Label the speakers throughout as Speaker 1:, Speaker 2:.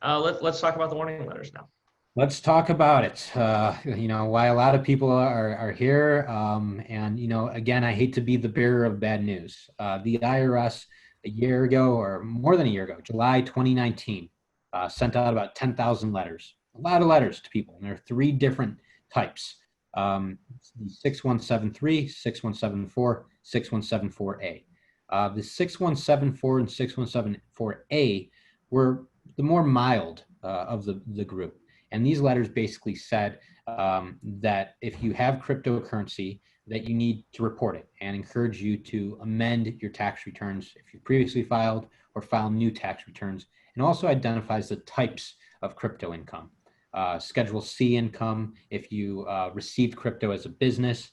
Speaker 1: Let's talk about the warning letters now.
Speaker 2: Let's talk about it. Why a lot of people are here. And, again, I hate to be the bearer of bad news. The IRS a year ago, or more than a year ago, July 2019, sent out about 10,000 letters, a lot of letters to people. And there are three different types: the 6173, 6174, 6174A. The 6174 and 6174A were the more mild of the group. And these letters basically said that if you have cryptocurrency, that you need to report it and encourage you to amend your tax returns if you previously filed or file new tax returns, and also identifies the types of crypto income. Schedule C income if you received crypto as a business,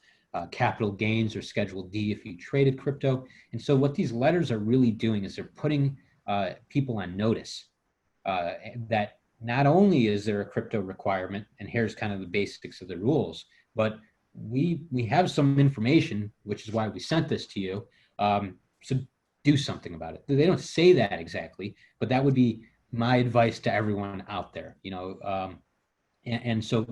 Speaker 2: capital gains, or Schedule D if you traded crypto. And so what these letters are really doing is they're putting people on notice that not only is there a crypto requirement, and here's kind of the basics of the rules, but we have some information, which is why we sent this to you. So do something about it. They don't say that exactly, but that would be my advice to everyone out there. And so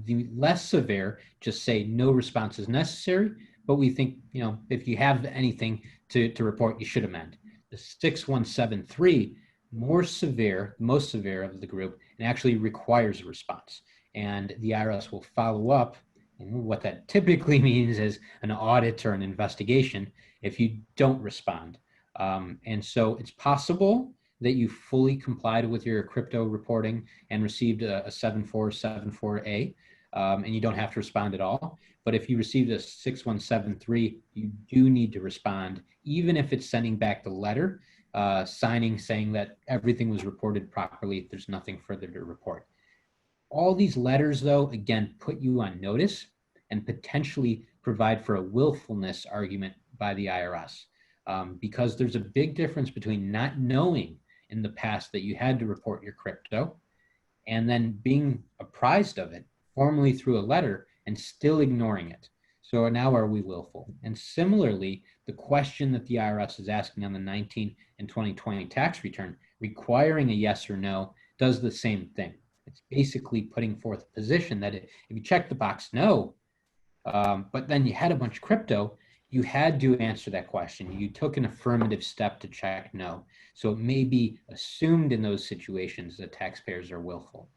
Speaker 2: the less severe, just say no response is necessary. But we think, if you have anything to report, you should amend. The 6173, more severe, most severe of the group, and actually requires a response. And the IRS will follow up. And what that typically means is an audit or an investigation if you don't respond. And so it's possible that you fully complied with your crypto reporting and received a 7474A, and you don't have to respond at all. But if you received a 6173, you do need to respond, even if it's sending back the letter, signing saying that everything was reported properly, there's nothing further to report. All these letters, though, again, put you on notice and potentially provide for a willfulness argument by the IRS, because there's a big difference between not knowing in the past that you had to report your crypto and then being apprised of it formally through a letter and still ignoring it. So now are we willful? And similarly, the question that the IRS is asking on the 19 and 2020 tax return, requiring a yes or no, does the same thing. It's basically putting forth a position that if you check the box no, but then you had a bunch of crypto, you had to answer that question. You took an affirmative step to check no. So it may be assumed in those situations that taxpayers are willful.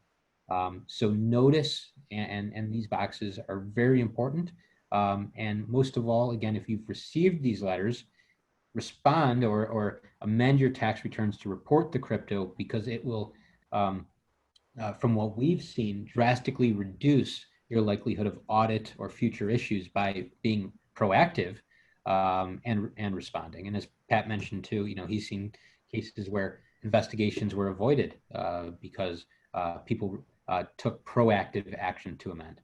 Speaker 2: So notice and these boxes are very important. And most of all, again, if you've received these letters, respond or amend your tax returns to report the crypto, because it will, from what we've seen, drastically reduce your likelihood of audit or future issues by being proactive and responding. And as Pat mentioned too, he's seen cases where investigations were avoided because people took proactive action to amend.